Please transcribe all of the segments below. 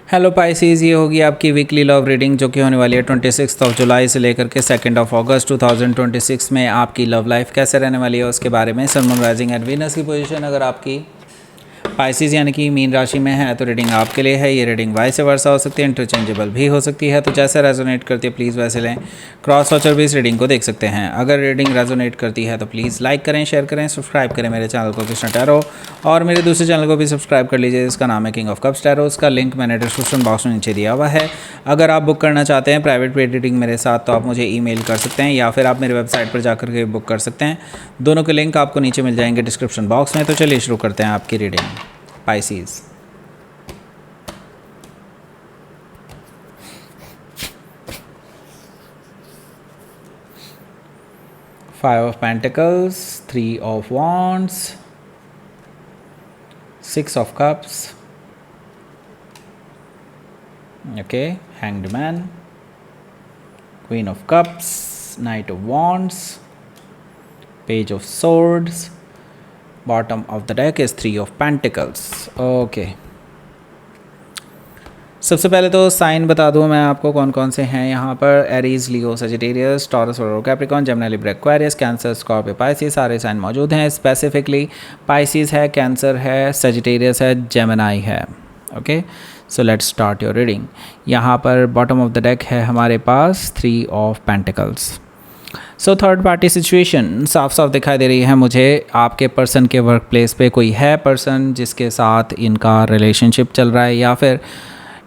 Hello Pisces, ये होगी आपकी वीकली लव रीडिंग जो कि होने वाली है 26 जुलाई से लेकर के 2 अगस्त 2026 में। आपकी लव लाइफ कैसे रहने वाली है उसके बारे में। सन, मून, राइजिंग एंड वीनस की पोजीशन अगर आपकी पाइसीज यानी कि मीन राशि में है तो रीडिंग आपके लिए है। ये रीडिंग वाइस वर्सा हो सकती है, इंटरचेंजेबल भी हो सकती है, तो जैसे रेजोनेट करती है प्लीज़ वैसे लें। क्रॉस वॉचर भी इस रीडिंग को देख सकते हैं। अगर रीडिंग रेजोनेट करती है तो प्लीज़ लाइक करें, शेयर करें, सब्सक्राइब करें मेरे चैनल को कृष्णा टैरो, और मेरे दूसरे चैनल को भी सब्सक्राइब कर लीजिए जिसका नाम है किंग ऑफ कप्स टैरो। उसका लिंक मैंने डिस्क्रिप्शन बॉक्स में नीचे दिया हुआ है। अगर आप बुक करना चाहते हैं प्राइवेट पेड रीडिंग मेरे साथ तो आप मुझे ईमेल कर सकते हैं या फिर आप मेरे वेबसाइट पर जाकर के बुक कर सकते हैं। दोनों के लिंक आपको नीचे मिल जाएंगे डिस्क्रिप्शन बॉक्स में। तो चलिए शुरू करते हैं आपकी reading. Pisces, Five of Pentacles, Three of Wands, Six of Cups, okay, Hanged Man, Queen of Cups, Knight of Wands, Page of Swords, bottom of the deck is Three of Pentacles. Okay, सबसे पहले तो sign बता दूं मैं आपको कौन कौन से हैं यहाँ पर। Aries, Leo, Sagittarius, Taurus, Virgo, Capricorn, Gemini, Libra, Aquarius, Cancer, Scorpio, Pisces, सारे साइन मौजूद हैं। स्पेसिफिकली पाइसिस है, कैंसर है, सजिटेरियस है, जेमिनी है। Okay, so let's start your reading. यहाँ पर बॉटम ऑफ द डेक है हमारे पास three of pentacles. So third party situation साफ साफ दिखाई दे रही है मुझे। आपके पर्सन के वर्क प्लेस पे कोई है पर्सन जिसके साथ इनका रिलेशनशिप चल रहा है, या फिर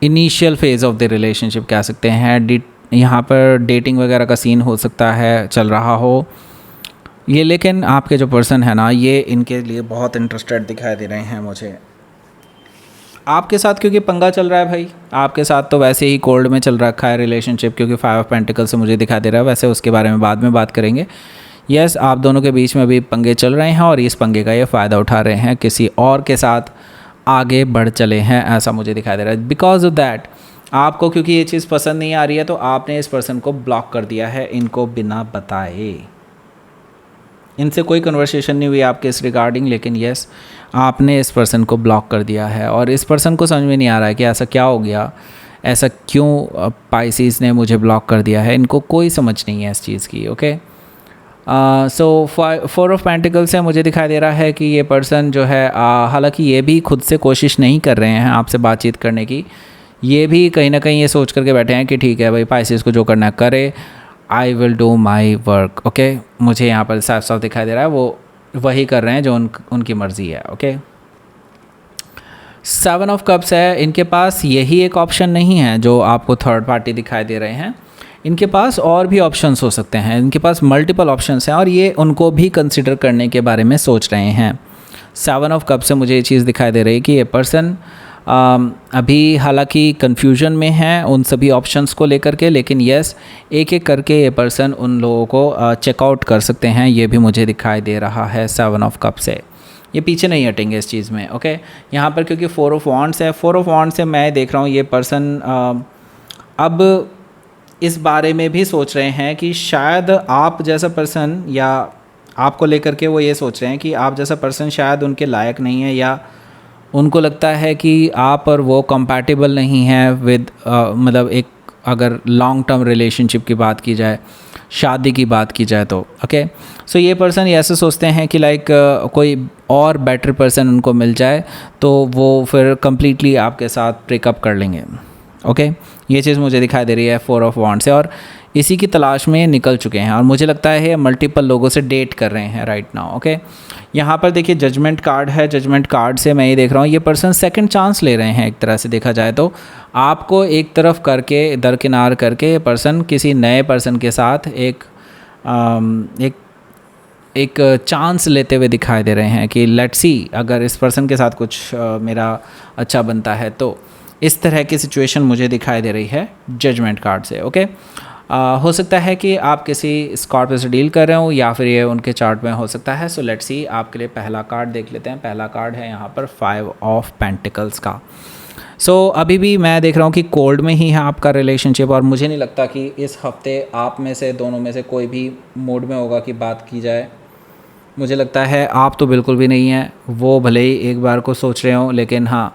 initial phase of the relationship कह सकते हैं। यहाँ पर डेटिंग वगैरह का सीन हो सकता है, चल रहा हो ये। लेकिन आपके जो पर्सन है ना, ये इनके लिए बहुत इंटरेस्टेड दिखाई दे रहे हैं मुझे आपके साथ, क्योंकि पंगा चल रहा है भाई। आपके साथ तो वैसे ही कोल्ड में चल रखा है रिलेशनशिप, क्योंकि फाइव ऑफ पेंटिकल से मुझे दिखाई दे रहा है। वैसे उसके बारे में बाद में बात करेंगे। यस, आप दोनों के बीच में अभी पंगे चल रहे हैं और इस पंगे का ये फ़ायदा उठा रहे हैं, किसी और के साथ आगे बढ़ चले हैं, ऐसा मुझे दिखाई दे रहा है। बिकॉज ऑफ दैट आपको क्योंकि ये चीज़ पसंद नहीं आ रही है तो आपने इस पर्सन को ब्लॉक कर दिया है, इनको बिना बताए। इनसे कोई कन्वर्सेशन नहीं हुई आपके इस रिगार्डिंग, लेकिन यस आपने इस पर्सन को ब्लॉक कर दिया है। और इस पर्सन को समझ में नहीं आ रहा है कि ऐसा क्या हो गया, ऐसा क्यों पाइसिस ने मुझे ब्लॉक कर दिया है। इनको कोई समझ नहीं है इस चीज़ की। Okay, so four of pentacles से मुझे दिखाई दे रहा है कि ये पर्सन जो है हालांकि ये भी खुद से कोशिश नहीं कर रहे हैं आपसे बातचीत करने की। ये भी कहीं ना कहीं ये सोच करके बैठे हैं कि ठीक है भाई, पाइसिस को जो करना करे, I will do my work. Okay, मुझे यहाँ पर साफ साफ दिखाई दे रहा है वो वही कर रहे हैं जो उनकी मर्ज़ी है। ओके, सेवन ऑफ कप्स है इनके पास। यही एक ऑप्शन नहीं है जो आपको थर्ड पार्टी दिखाई दे रहे हैं, इनके पास और भी ऑप्शंस हो सकते हैं। इनके पास मल्टीपल ऑप्शंस हैं और ये उनको भी कंसिडर करने के बारे में सोच रहे हैं। सेवन ऑफ कप से मुझे ये चीज़ दिखाई दे रही है कि ये पर्सन अभी हालांकि कन्फ्यूजन में है उन सभी ऑप्शंस को लेकर के, लेकिन यस एक एक करके ये पर्सन उन लोगों को चेकआउट कर सकते हैं, ये भी मुझे दिखाई दे रहा है सेवन ऑफ कप से। ये पीछे नहीं हटेंगे इस चीज़ में। ओके, यहाँ पर क्योंकि फोर ऑफ वॉन्ड्स है, फोर ऑफ वॉन्ड्स से मैं देख रहा हूँ ये पर्सन अब इस बारे में भी सोच रहे हैं कि शायद आप जैसा पर्सन, या आपको लेकर के वो ये सोच रहे हैं कि आप जैसा पर्सन शायद उनके लायक नहीं है, या उनको लगता है कि आप और वो कंपैटिबल नहीं है विद मतलब एक अगर लॉन्ग टर्म रिलेशनशिप की बात की जाए, शादी की बात की जाए तो। ओके, सो ये पर्सन ये ऐसे सोचते हैं कि लाइक कोई और बेटर पर्सन उनको मिल जाए तो वो फिर कम्प्लीटली आपके साथ ब्रेकअप कर लेंगे। ओके, ये चीज़ मुझे दिखाई दे रही है फोर ऑफ वॉन्ड से, और इसी की तलाश में निकल चुके हैं और मुझे लगता है ये मल्टीपल लोगों से डेट कर रहे हैं राइट नाउ। ओके, यहाँ पर देखिए जजमेंट कार्ड है। जजमेंट कार्ड से मैं ये देख रहा हूँ ये पर्सन सेकंड चांस ले रहे हैं। एक तरह से देखा जाए तो आपको एक तरफ करके दरकिनार करके ये पर्सन किसी नए पर्सन के साथ एक चांस लेते हुए दिखाई दे रहे हैं कि लेट्स सी अगर इस पर्सन के साथ कुछ मेरा अच्छा बनता है तो। इस तरह की सिचुएशन मुझे दिखाई दे रही है जजमेंट कार्ड से। ओके, हो सकता है कि आप किसी स्कॉर्पियो से डील कर रहे हो या फिर ये उनके चार्ट में हो सकता है। सो लेट्स सी, आपके लिए पहला कार्ड देख लेते हैं। पहला कार्ड है यहाँ पर फाइव ऑफ पेंटिकल्स का। सो अभी भी मैं देख रहा हूँ कि कोल्ड में ही है आपका रिलेशनशिप, और मुझे नहीं लगता कि इस हफ्ते आप में से दोनों में से कोई भी मूड में होगा कि बात की जाए। मुझे लगता है आप तो बिल्कुल भी नहीं हैं, वो भले ही एक बार को सोच रहे हो, लेकिन हाँ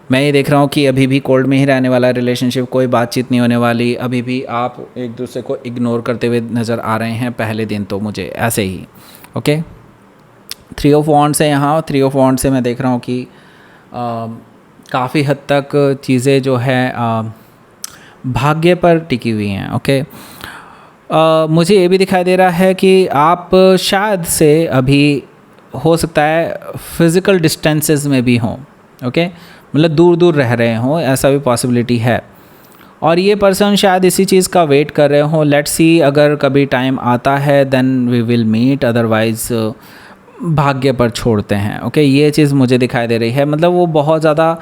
मैं ये देख रहा हूँ कि अभी भी कोल्ड में ही रहने वाला रिलेशनशिप, कोई बातचीत नहीं होने वाली, अभी भी आप एक दूसरे को इग्नोर करते हुए नज़र आ रहे हैं पहले दिन तो मुझे ऐसे ही। ओके, 3 ऑफ वॉन्ड्स है यहाँ। 3 ऑफ वॉन्ड्स से मैं देख रहा हूँ कि काफ़ी हद तक चीज़ें जो है भाग्य पर टिकी हुई हैं। ओके, मुझे ये भी दिखाई दे रहा है कि आप शायद से अभी हो सकता है फिज़िकल डिस्टेंसेस में भी हों। ओके, मतलब दूर दूर रह रहे हों, ऐसा भी पॉसिबिलिटी है। और ये पर्सन शायद इसी चीज़ का वेट कर रहे हों। लेट्स सी, अगर कभी टाइम आता है then we will meet, otherwise भाग्य पर छोड़ते हैं। ओके, ये चीज़ मुझे दिखाई दे रही है। मतलब वो बहुत ज़्यादा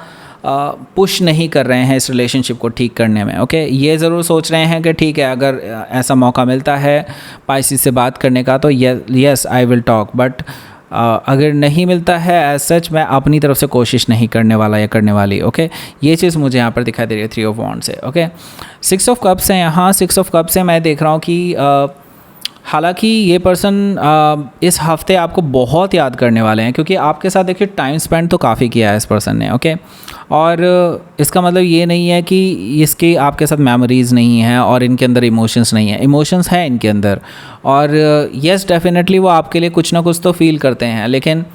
पुश नहीं कर रहे हैं इस रिलेशनशिप को ठीक करने में। ओके, ये ज़रूर सोच रहे हैं कि ठीक है, अगर ऐसा मौका मिलता है पाइसेस से बात करने का तो yes I will talk, but अगर नहीं मिलता है एज सच, मैं अपनी तरफ से कोशिश नहीं करने वाला या करने वाली। ओके, ये चीज़ मुझे यहाँ पर दिखाई दे रही है 3 ऑफ वॉन्ड्स से। ओके, 6 ऑफ कप्स है यहाँ। 6 ऑफ कप्स से मैं देख रहा हूँ कि हालांकि ये पर्सन इस हफ्ते आपको बहुत याद करने वाले हैं, क्योंकि आपके साथ देखिए टाइम स्पेंड तो काफ़ी किया है इस पर्सन ने। ओके, और इसका मतलब ये नहीं है कि इसकी आपके साथ मेमोरीज़ नहीं है और इनके अंदर इमोशंस नहीं है। इमोशंस हैं इनके अंदर, और यस डेफिनेटली वो आपके लिए कुछ ना कुछ तो फील करते हैं। लेकिन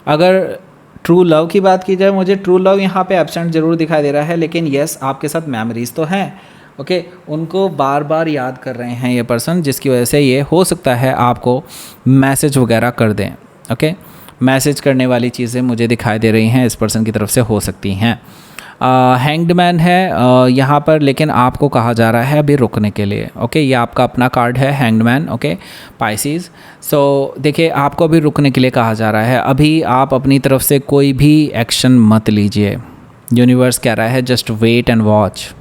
अगर ट्रू लव की बात की जाए, मुझे ट्रू लव यहाँ पे एब्सेंट ज़रूर दिखाई दे रहा है, लेकिन यस आपके साथ मेमोरीज़ तो हैं। ओके, उनको बार बार याद कर रहे हैं ये पर्सन, जिसकी वजह से ये हो सकता है आपको मैसेज वगैरह कर दें। ओके, मैसेज करने वाली चीज़ें मुझे दिखाई दे रही हैं इस पर्सन की तरफ से हो सकती हैं। हैंग्ड मैन है यहाँ पर, लेकिन आपको कहा जा रहा है अभी रुकने के लिए। ओके, ये आपका अपना कार्ड है hanged man. Okay, Pisces. So देखिए, आपको अभी रुकने के लिए कहा जा रहा है। अभी आप अपनी तरफ से कोई भी एक्शन मत लीजिए। यूनिवर्स कह रहा है जस्ट वेट एंड वॉच,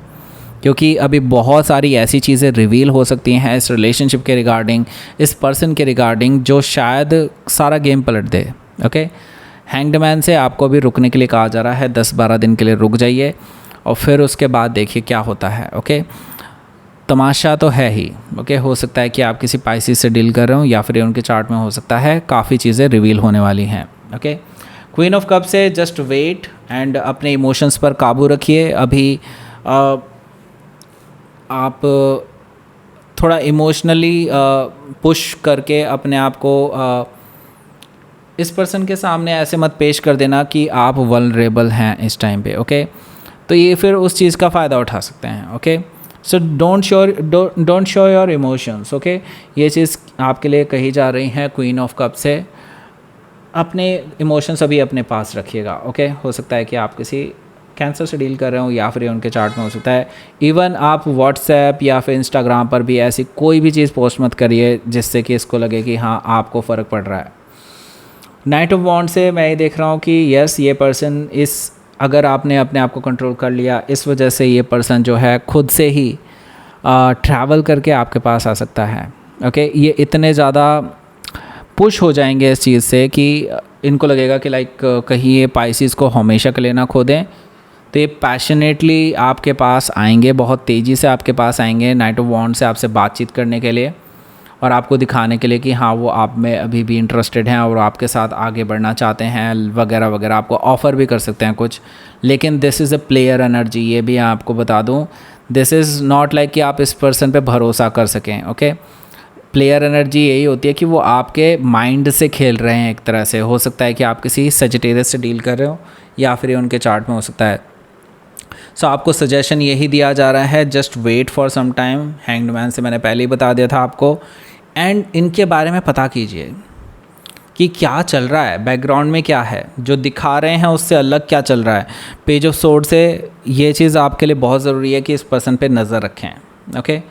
क्योंकि अभी बहुत सारी ऐसी चीज़ें रिवील हो सकती हैं इस रिलेशनशिप के रिगार्डिंग, इस पर्सन के रिगार्डिंग, जो शायद सारा गेम पलट दे। ओके, हैंग्ड मैन से आपको भी रुकने के लिए कहा जा रहा है। 10-12 दिन के लिए रुक जाइए और फिर उसके बाद देखिए क्या होता है। ओके, तमाशा तो है ही। ओके, हो सकता है कि आप किसी पाइसेस से डील कर रहे हो, या फिर उनके चार्ट में हो सकता है काफ़ी चीज़ें रिवील होने वाली हैं। ओके, क्वीन ऑफ कप से जस्ट वेट एंड अपने इमोशंस पर काबू रखिए। अभी आप थोड़ा इमोशनली पुश करके अपने आप को इस पर्सन के सामने ऐसे मत पेश कर देना कि आप वल्नरेबल हैं इस टाइम पे। ओके, तो ये फिर उस चीज़ का फ़ायदा उठा सकते हैं। Okay, so don't show your emotions. Okay, ये चीज़ आपके लिए कही जा रही है क्वीन ऑफ कप से। अपने इमोशंस अभी अपने पास रखिएगा। ओके, हो सकता है कि आप किसी कैंसर से डील कर रहे हो, या फिर उनके चार्ट में हो सकता है। इवन आप व्हाट्सएप या फिर इंस्टाग्राम पर भी ऐसी कोई भी चीज़ पोस्ट मत करिए जिससे कि इसको लगे कि हाँ आपको फ़र्क पड़ रहा है। नाइट ऑफ वॉन्ड से मैं ये देख रहा हूँ कि यस ये पर्सन अगर आपने अपने आप को कंट्रोल कर लिया, इस वजह से ये पर्सन जो है खुद से ही ट्रैवल करके आपके पास आ सकता है। ओके, ये इतने ज़्यादा पुश हो जाएंगे इस चीज़ से कि इनको लगेगा कि लाइक कहीं ये पाइसेस को हमेशा के लिए ना खो दें, तो ये पैशनेटली आपके पास आएंगे, बहुत तेज़ी से आपके पास आएंगे नाइट ऑफ वॉन्ड से आपसे बातचीत करने के लिए, और आपको दिखाने के लिए कि हाँ वो आप में अभी भी इंटरेस्टेड हैं और आपके साथ आगे बढ़ना चाहते हैं वगैरह वगैरह। आपको ऑफ़र भी कर सकते हैं कुछ, लेकिन this is a player energy. ये भी आपको बता दूँ, दिस इज़ नॉट लाइक कि आप इस पर्सन पे भरोसा कर सकें। ओके, प्लेयर एनर्जी यही होती है कि वो आपके माइंड से खेल रहे हैं एक तरह से। हो सकता है कि आप किसी सजिटेरियस से डील कर रहे हो, या फिर उनके चार्ट में हो सकता है। सो आपको सजेशन यही दिया जा रहा है, just wait for some time. Hanged man से मैंने पहले ही बता दिया था आपको। एंड इनके बारे में पता कीजिए कि क्या चल रहा है, बैकग्राउंड में क्या है, जो दिखा रहे हैं उससे अलग क्या चल रहा है। पेज ऑफ सोर्ड से ये चीज़ आपके लिए बहुत ज़रूरी है कि इस पर्सन पे नज़र रखें। ओके,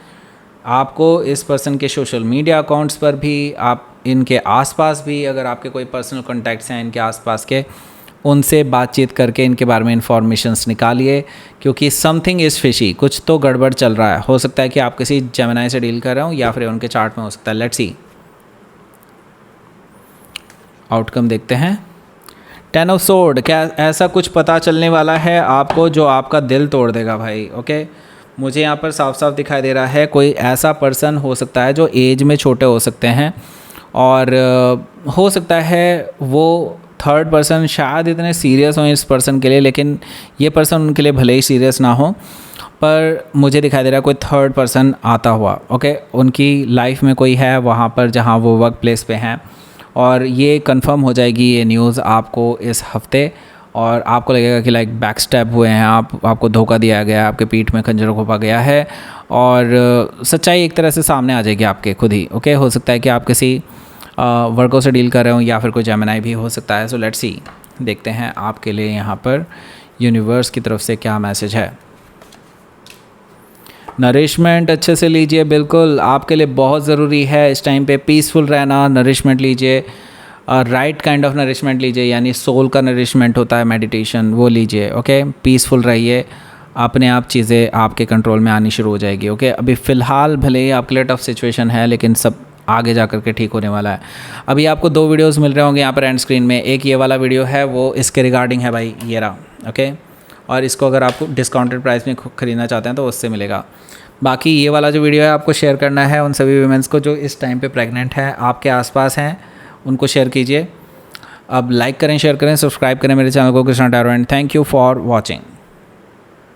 आपको इस पर्सन के सोशल मीडिया अकाउंट्स पर भी, आप इनके आसपास भी, अगर आपके कोई पर्सनल कॉन्टैक्ट्स हैं इनके आसपास के, उनसे बातचीत करके इनके बारे में इंफॉर्मेशंस निकालिए, क्योंकि समथिंग इज़ फिशी, कुछ तो गड़बड़ चल रहा है। हो सकता है कि आप किसी जेमिनी से डील कर रहे हो, या फिर उनके चार्ट में हो सकता है। लेट्स सी आउटकम देखते हैं। 10 ऑफ सोर्ड, क्या ऐसा कुछ पता चलने वाला है आपको जो आपका दिल तोड़ देगा भाई। ओके, मुझे यहाँ पर साफ साफ दिखाई दे रहा है कोई ऐसा पर्सन हो सकता है जो एज में छोटे हो सकते हैं, और हो सकता है वो थर्ड पर्सन शायद इतने सीरियस हों इस पर्सन के लिए, लेकिन ये पर्सन उनके लिए भले ही सीरियस ना हो, पर मुझे दिखाई दे रहा है कोई थर्ड पर्सन आता हुआ। ओके, उनकी लाइफ में कोई है वहाँ पर जहाँ वो वर्क प्लेस पे हैं, और ये कंफर्म हो जाएगी ये न्यूज़ आपको इस हफ्ते, और आपको लगेगा कि लाइक बैक स्टेप हुए हैं, आपको धोखा दिया गया है, आपके पीठ में खंजर घोंपा गया है, और सच्चाई एक तरह से सामने आ जाएगी आपके खुद ही। ओके, हो सकता है कि आप किसी वर्गों से डील कर रहे हो, या फिर कोई जेमिनी भी हो सकता है। सो लेट्स सी, देखते हैं आपके लिए यहाँ पर यूनिवर्स की तरफ से क्या मैसेज है। नरिशमेंट अच्छे से लीजिए, बिल्कुल आपके लिए बहुत ज़रूरी है इस टाइम पे पीसफुल रहना। नरिशमेंट लीजिए, राइट काइंड ऑफ नरिशमेंट लीजिए, यानी सोल का नरिशमेंट होता है मेडिटेशन, वो लीजिए। ओके, पीसफुल रहिए, अपने आप चीज़ें आपके कंट्रोल में आनी शुरू हो जाएगी। ओके, अभी फ़िलहाल भले ही आपके लिए टफ सिचुएशन है, लेकिन सब आगे जा कर के ठीक होने वाला है। अभी आपको 2 वीडियोस मिल रहे होंगे यहाँ पर एंड स्क्रीन में। एक ये वाला वीडियो है, वो इसके रिगार्डिंग है भाई, ये रहा। ओके, और इसको अगर आपको डिस्काउंटेड प्राइस में ख़रीदना चाहते हैं तो उससे मिलेगा। बाकी ये वाला जो वीडियो है आपको शेयर करना है उन सभी वीमेंस को जो इस टाइम पे प्रेग्नेंट हैं, आपके आसपास हैं, उनको शेयर कीजिए। अब लाइक करें, शेयर करें, सब्सक्राइब करें मेरे चैनल को Krishna tarot, and thank you for watching.